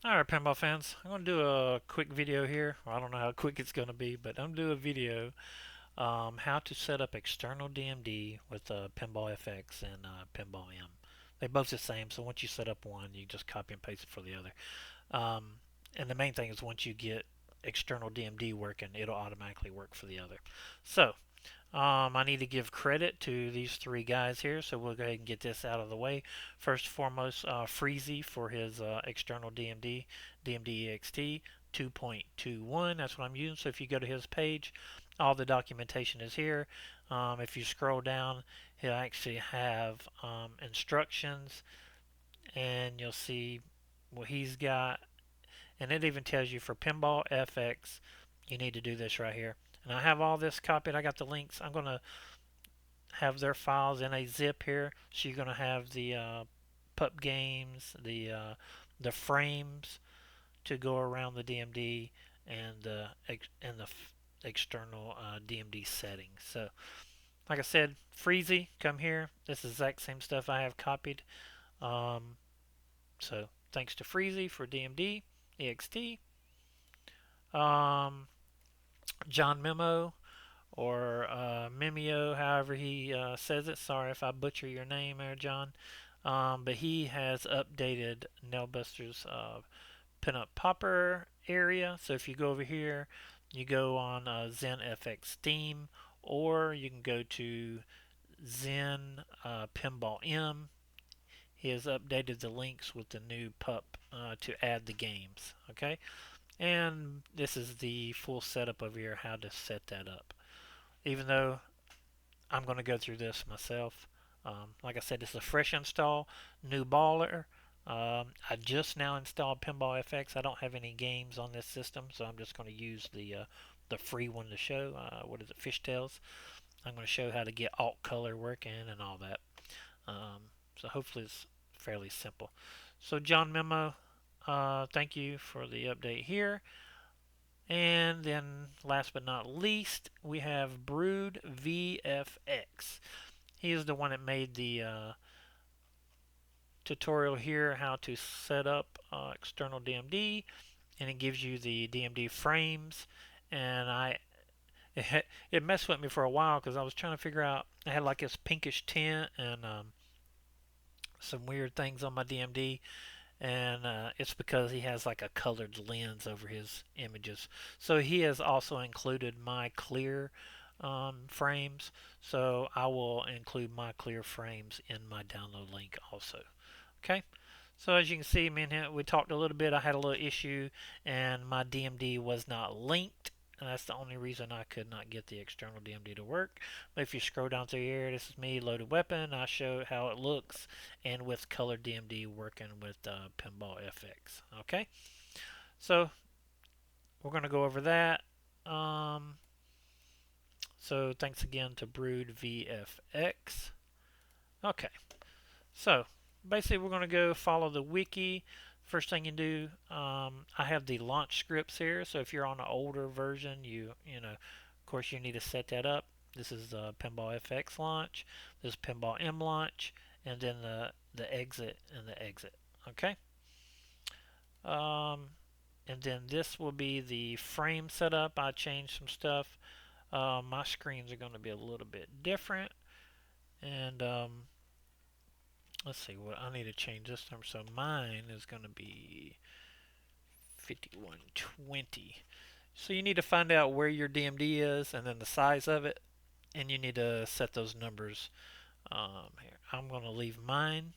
Alright, pinball fans, I'm going to do a quick video here. Well, I don't know how quick it's going to be, but I'm going to do a video how to set up external DMD with Pinball FX and Pinball M. They're both the same, so once you set up one, you just copy and paste it for the other. Um, and the main thing is once you get external DMD working, it'll automatically work for the other. So, I need to give credit to these three guys here, so we'll go ahead and get this out of the way. First and foremost, Freezy for his external DMD, DMD EXT 2.21. That's what I'm using. So if you go to his page, all the documentation is here. If you scroll down, he'll actually have instructions, and you'll see what he's got. And it even tells you for Pinball FX, you need to do this right here. And I have all this copied. I got the links. I'm going to have their files in a zip here. So you're going to have the pup games, the frames to go around the DMD, and the external DMD settings. So, like I said, Freezy, come here. This is the exact same stuff I have copied. Um, so thanks to Freezy for DMD, EXT. Um, John Memo or Mimeo, however he says it. Sorry if I butcher your name there, John. But he has updated Nailbuster's Pinup Popper area. So if you go over here, you go on Zen FX Steam, or you can go to Zen Pinball M. He has updated the links with the new pup to add the games. Okay, and this is the full setup over here, how to set that up. Even though I'm going to go through this myself. Like I said, it's a fresh install, new baller. I just now installed Pinball FX. I don't have any games on this system, so I'm just going to use the free one to show. What is it, Fishtails? I'm going to show how to get altcolor working and all that. So hopefully it's fairly simple. So John Memo, thank you for the update here. And then last but not least, we have Brood VFX. He is the one that made the tutorial here how to set up external DMD, and it gives you the DMD frames. And it messed with me for a while because I was trying to figure out. I had like this pinkish tint and some weird things on my DMD, and it's because he has like a colored lens over his images. So he has also included my clear frames, so I will include my clear frames in my download link also. Okay, so as you can see, me and him, we talked a little bit. I had a little issue, and my DMD was not linked. And that's the only reason I could not get the external DMD to work. But if you scroll down through here, this is me, loaded weapon. I show how it looks, and with color DMD working with Pinball FX. Okay, so we're going to go over that. Um, so thanks again to Brood VFX. Okay, so basically we're going to go follow the wiki. First thing you do, I have the launch scripts here. So if you're on an older version, you know, of course you need to set that up. This is the Pinball FX launch. This is Pinball M launch, and then the exit and the exit. Okay. Um, and then this will be the frame setup. I changed some stuff. My screens are going to be a little bit different, and let's see what I need to change this number. So mine is going to be 5120. So you need to find out where your DMD is and then the size of it, and you need to set those numbers here. I'm going to leave mine.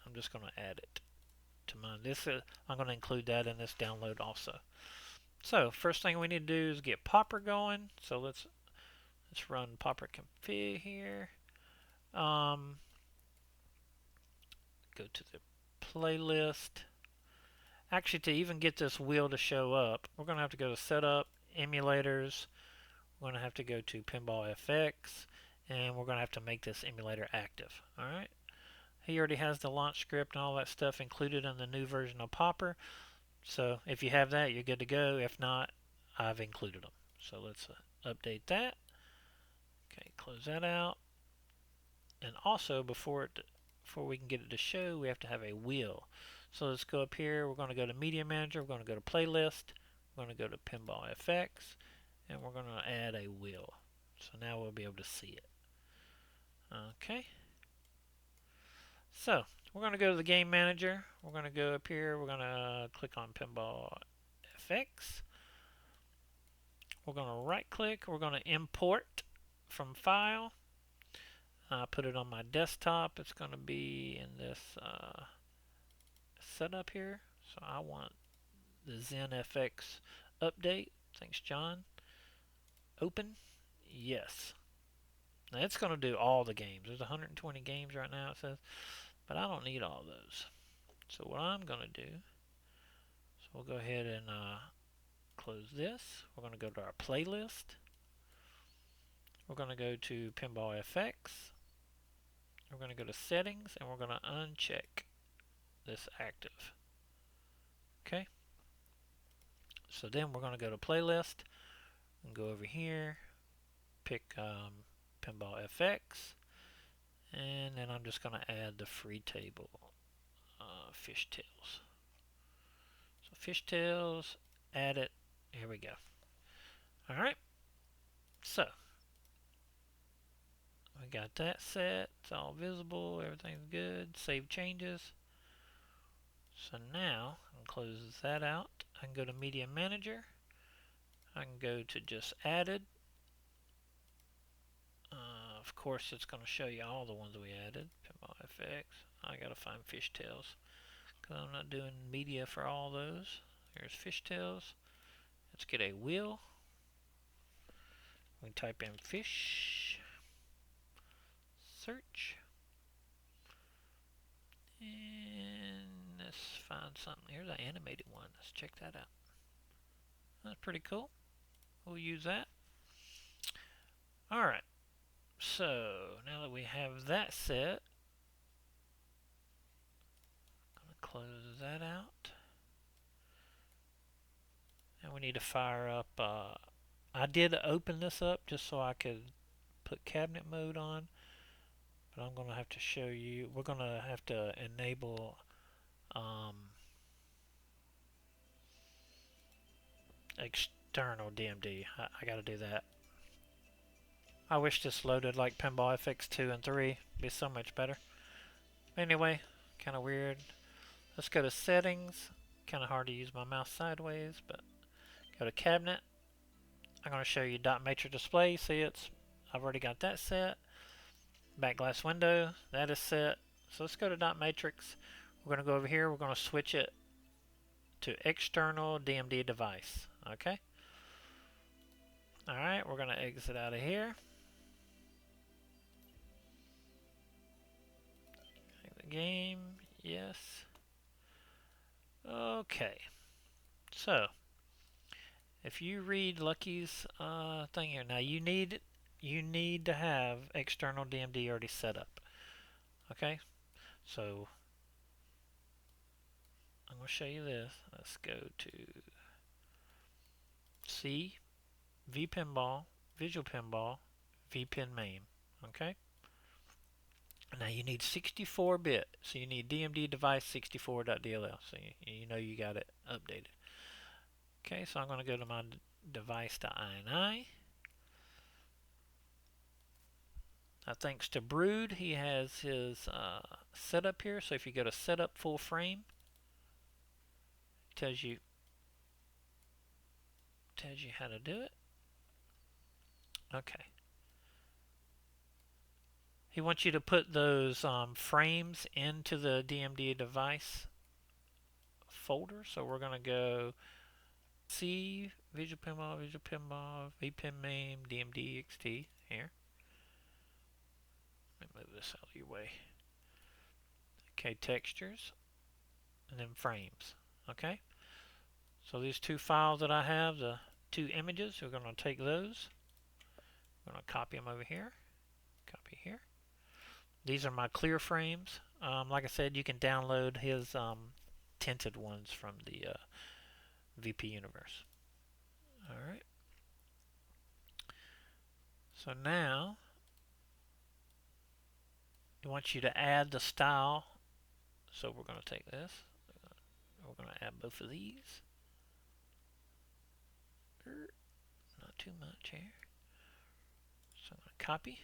I'm just going to add it to mine. I'm going to include that in this download also. So first thing we need to do is get Popper going. So let's run Popper config here. Go to the playlist. Actually, to even get this wheel to show up, we're going to have to go to Setup, Emulators. We're going to have to go to Pinball FX, and we're going to have to make this emulator active. Alright. He already has the launch script and all that stuff included in the new version of Popper. So if you have that, you're good to go. If not, I've included them. So let's update that. Okay, close that out. And also, before we can get it to show, we have to have a wheel. So let's go up here. We're going to go to Media Manager. We're going to go to Playlist. We're going to go to Pinball FX. And we're going to add a wheel. So now we'll be able to see it. Okay. So we're going to go to the Game Manager. We're going to go up here. We're going to click on Pinball FX. We're going to right click. We're going to import from File. Put it on my desktop. It's going to be in this setup here. So I want the Zen FX update. Thanks, John. Open. Yes. Now it's going to do all the games. There's 120 games right now, it says, but I don't need all those. So what I'm going to do, so we'll go ahead and close this. We're going to go to our playlist. We're going to go to Pinball FX. We're going to go to settings and we're going to uncheck this active. Okay. So then we're going to go to playlist and go over here, pick Pinball FX, and then I'm just going to add the free table, fishtails. So fishtails, add it. Here we go. All right. So we got that set. It's all visible. Everything's good. Save changes. So now I can close that out. I can go to Media Manager. I can go to just added. Of course, it's going to show you all the ones we added. Pinball FX. I got to find fishtails because I'm not doing media for all those. Here's fishtails. Let's get a wheel. We type in fish. Search. And let's find something. Here's an animated one. Let's check that out. That's pretty cool. We'll use that. Alright. So, now that we have that set, I'm going to close that out. And we need to fire up. I did open this up just so I could put cabinet mode on. But I'm going to have to show you. We're going to have to enable external DMD. I got to do that. I wish this loaded like Pinball FX 2 and 3. It'd be so much better. Anyway, kind of weird. Let's go to settings. Kind of hard to use my mouse sideways, but go to cabinet. I'm going to show you dot matrix display. See, I've already got that set. Backglass window, that is set. So let's go to dot matrix. We're going to go over here. We're going to switch it to external DMD device. Okay. All right, we're going to exit out of here. Game, yes. Okay, so if you read Lucky's thing here, now you need to have external DMD already set up. Okay, so I'm going to show you this. Let's go to C, V Pinball, Visual Pinball, V Pin Main. Okay. Now you need 64-bit, so you need DMD device 64.dll, so you know you got it updated. Okay, so I'm going to go to my device.ini. Now thanks to Brood, he has his setup here, so if you go to setup full frame, it tells you how to do it. Okay. He wants you to put those frames into the DMD device folder. So we're going to go C, Visual Pinball, VPin Main, DMD XT here. Let me move this out of your way. Okay, textures, and then frames. Okay. So these two files that I have, the two images, we're going to take those. We're going to copy them over here. Copy here. These are my clear frames. Like I said, you can download his tinted ones from the VP Universe. Alright. So now, he wants you to add the style. So we're going to take this. both of these. Not too much here. So I'm going to copy.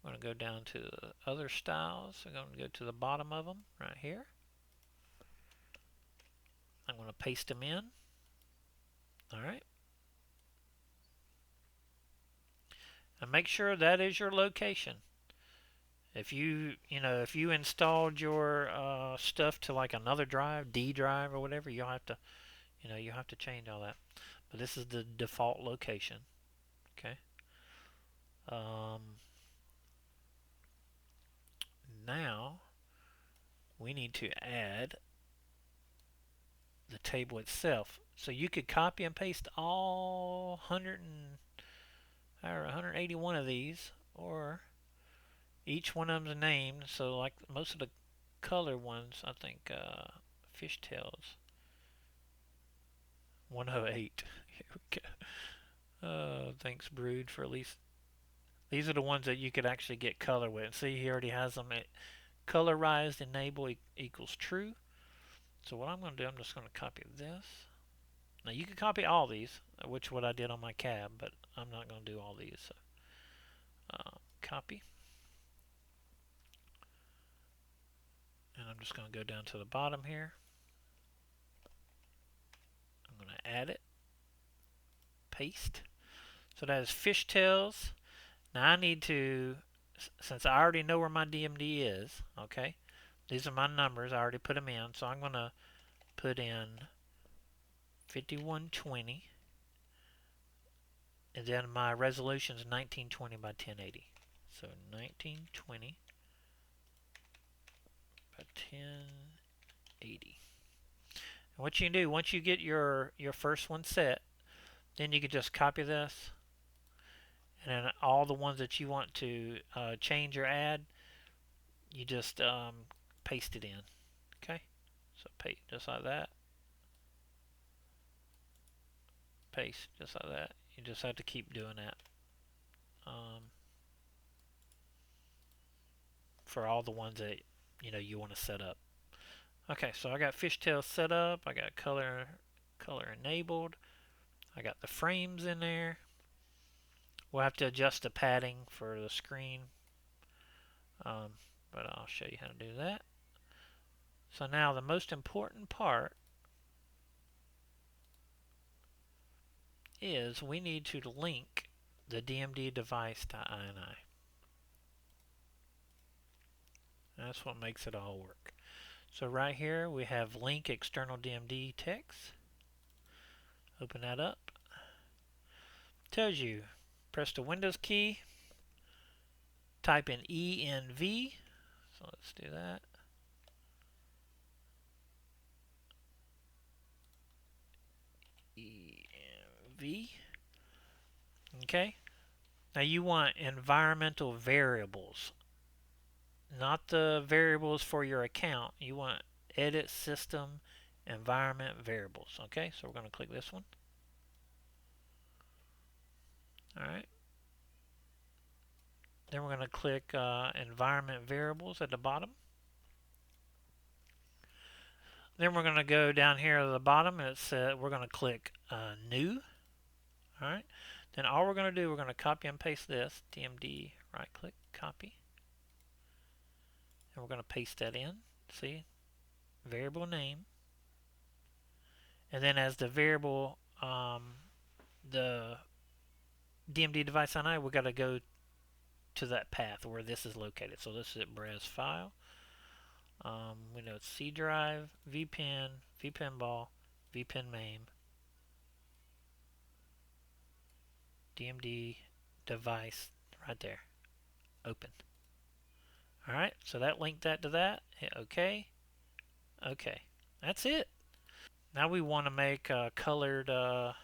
I'm going to go down to the other styles. I'm going to go to the bottom of them right here. I'm going to paste them in. All right. And make sure that is your location. If if you installed your stuff to like another drive, D drive or whatever, you'll have to, you have to change all that. But this is the default location. Okay. Um, Now we need to add the table itself. So you could copy and paste all 181 of these, or each one of them's named. So like most of the color ones, I think Fishtails 108. Here we go. Thanks Brood for at least. These are the ones that you could actually get color with. See, he already has them at colorized enable equals true. So what I'm going to do, I'm just going to copy this. Now you can copy all these, which is what I did on my cab, but I'm not going to do all these. So, copy. And I'm just going to go down to the bottom here. I'm going to add it. Paste. So that is fishtails. Now I need to, since I already know where my DMD is, okay, these are my numbers. I already put them in. So I'm going to put in 5120. And then my resolution is 1920 by 1080. So 1920 by 1080. And what you can do, once you get your first one set, then you can just copy this. And then all the ones that you want to change or add, you just paste it in. Okay? So paste just like that. Paste just like that. You just have to keep doing that. For all the ones that you want to set up. Okay, so I got fishtail set up. I got color enabled. I got the frames in there. We'll have to adjust the padding for the screen, but I'll show you how to do that. So now the most important part is we need to link the DMD device to INI. That's what makes it all work. So right here we have link external DMD text. Open that up. Tells you press the Windows key, type in ENV. So let's do that. ENV. Okay. Now you want environmental variables, not the variables for your account. You want edit system environment variables. Okay, so we're going to click this one. Alright. Then we're going to click environment variables at the bottom. Then we're going to go down here at the bottom and it says we're going to click new. Alright. Then all we're going to do, we're going to copy and paste this. DMD, right click, copy. And we're going to paste that in. See? Variable name. And then as the variable, the DMD device INI, we've got to go to that path where this is located. So this is browse file. We know it's C drive, vpin, vpinball, vpin main, DMD device right there. Open. Alright, so that linked that to that. Hit OK. OK. That's it. Now we want to make colored, we're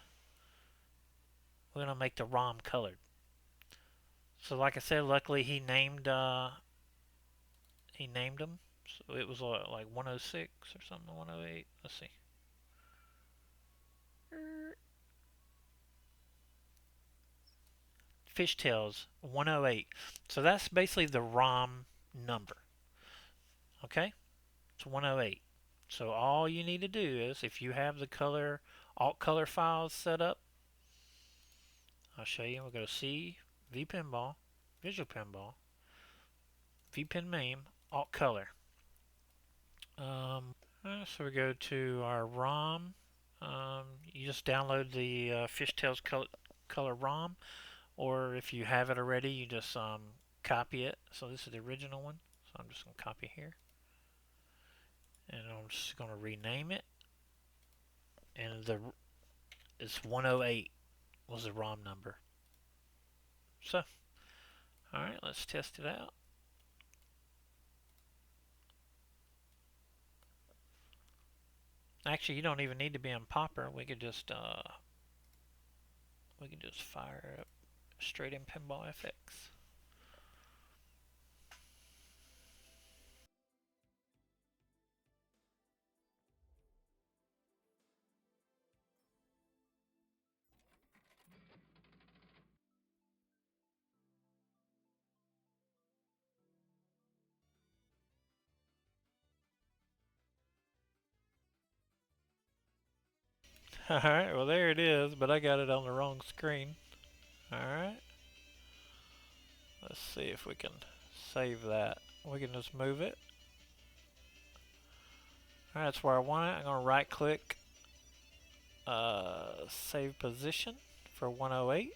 going to make the ROM colored. So like I said, luckily he named them. So it was like 106 or something, 108. Let's see. Fishtails 108. So that's basically the ROM number. Okay? It's 108. So all you need to do is, if you have the color alt color files set up, I'll show you. We'll go to C, V Pinball, Visual Pinball, V Pin Main, alt color. So we go to our ROM. You just download the Fishtails color ROM, or if you have it already, you just copy it. So this is the original one. So I'm just going to copy here, and I'm just going to rename it. And it's 108 was the ROM number. So, all right, let's test it out. Actually, you don't even need to be in Popper. We could just fire it up straight in Pinball FX. Alright, well there it is, but I got it on the wrong screen. Alright, let's see if we can save that. We can just move it. Alright, that's where I want it. I'm going to right click, save position for 108.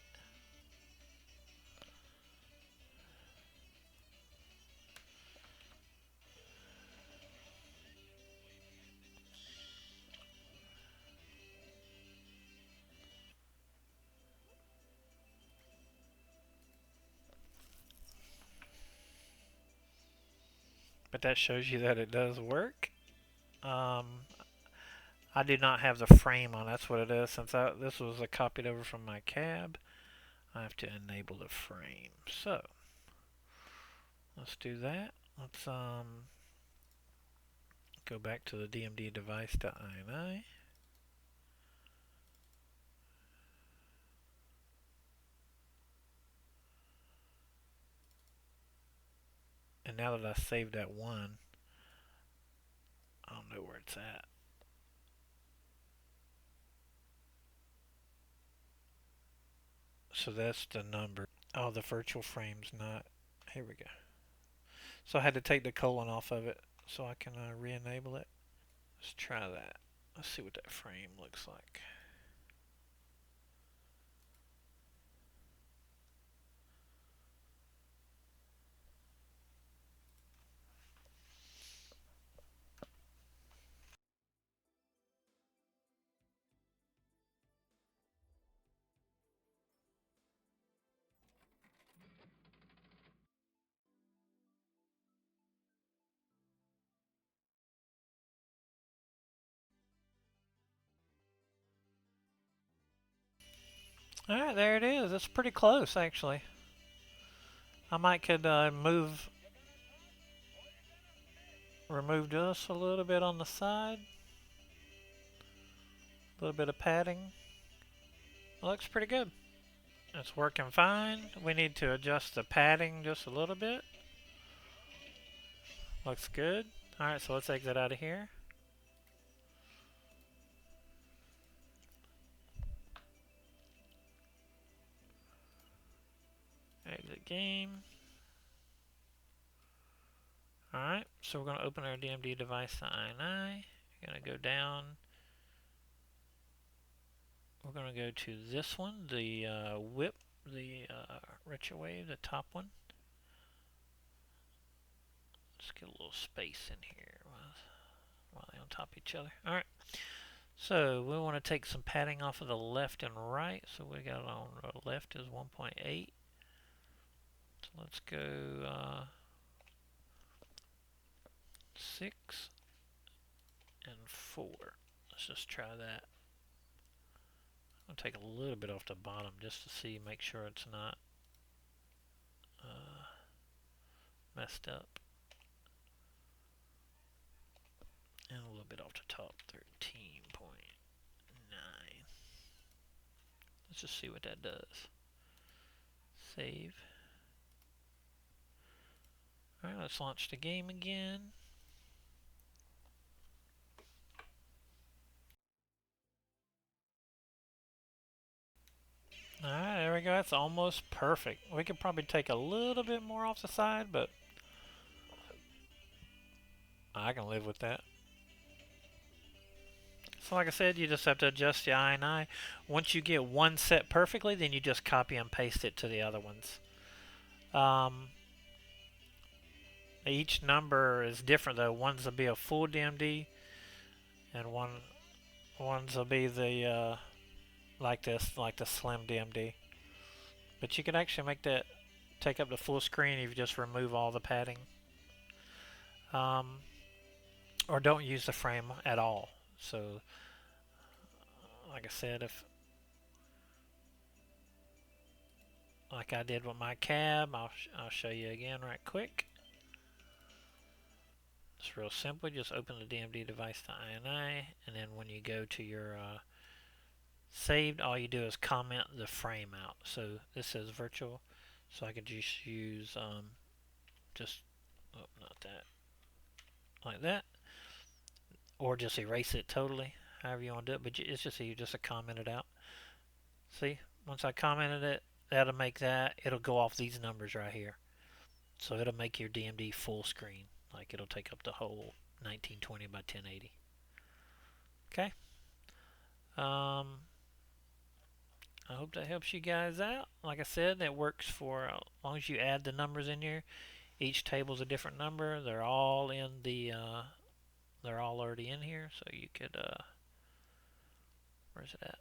But that shows you that it does work. Um, I do not have the frame on, that's what it is. Since this was copied over from my cab, I have to enable the frame. So, let's do that. Let's go back to the DMD device.ini. And now that I saved that one, I don't know where it's at. So that's the number. Oh, the virtual frame's not. Here we go. So I had to take the colon off of it so I can re-enable it. Let's try that. Let's see what that frame looks like. Alright, there it is. It's pretty close, actually. I might could remove just a little bit on the side. A little bit of padding. Looks pretty good. It's working fine. We need to adjust the padding just a little bit. Looks good. Alright, so let's exit out of here. Exit game. Alright, so we're going to open our DMD device to INI. We're going to go down. We're going to go to this one, the whip, the retrowave, the top one. Let's get a little space in here while they're on top of each other. Alright, so we want to take some padding off of the left and right. So we got on the left is 1.8. So let's go 6 and 4. Let's just try that. I'm going to take a little bit off the bottom just to see, make sure it's not messed up. And a little bit off the top, 13.9. Let's just see what that does. Save. Alright, let's launch the game again. we go. That's almost perfect. We could probably take a little bit more off the side, but I can live with that. So like I said, you just have to adjust the I and I. Once you get one set perfectly, then you just copy and paste it to the other ones. Um, each number is different though. One's will be a full DMD, and one's will be the like this, like the slim DMD. But you can actually make that take up the full screen if you just remove all the padding. Um, or don't use the frame at all. So, like I said, if like I did with my cab, I'll show you again right quick. It's real simple. Just open the DMD device to INI, and then when you go to your saved, all you do is comment the frame out. So this says virtual, so I could just use just oh, not that, like that, or just erase it totally, however you want to do it. But it's just you just comment it out. See, once I commented it, that'll make that. It'll go off these numbers right here. So it'll make your DMD full screen. Like it'll take up the whole 1920 by 1080. Okay. I hope that helps you guys out. Like I said, that works for as long as you add the numbers in here. Each table's a different number. They're all in the. They're all already in here, so you could. Where's it at?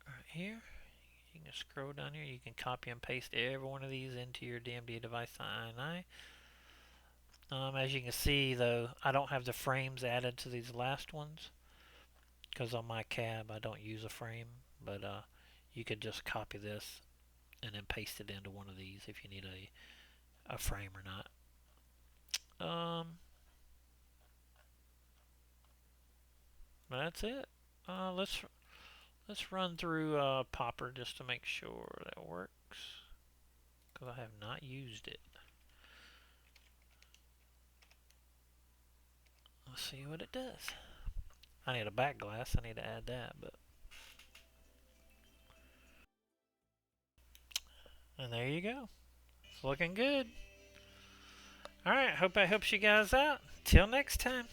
Right here. You can scroll down here. You can copy and paste every one of these into your DMD device INI. As you can see, though, I don't have the frames added to these last ones because on my cab I don't use a frame. But you could just copy this and then paste it into one of these if you need a frame or not. That's it. Let's run through Popper just to make sure that works because I have not used it. Let's see what it does. I need a back glass. I need to add that, but and there you go. It's looking good. All right. Hope that helps you guys out. Till next time.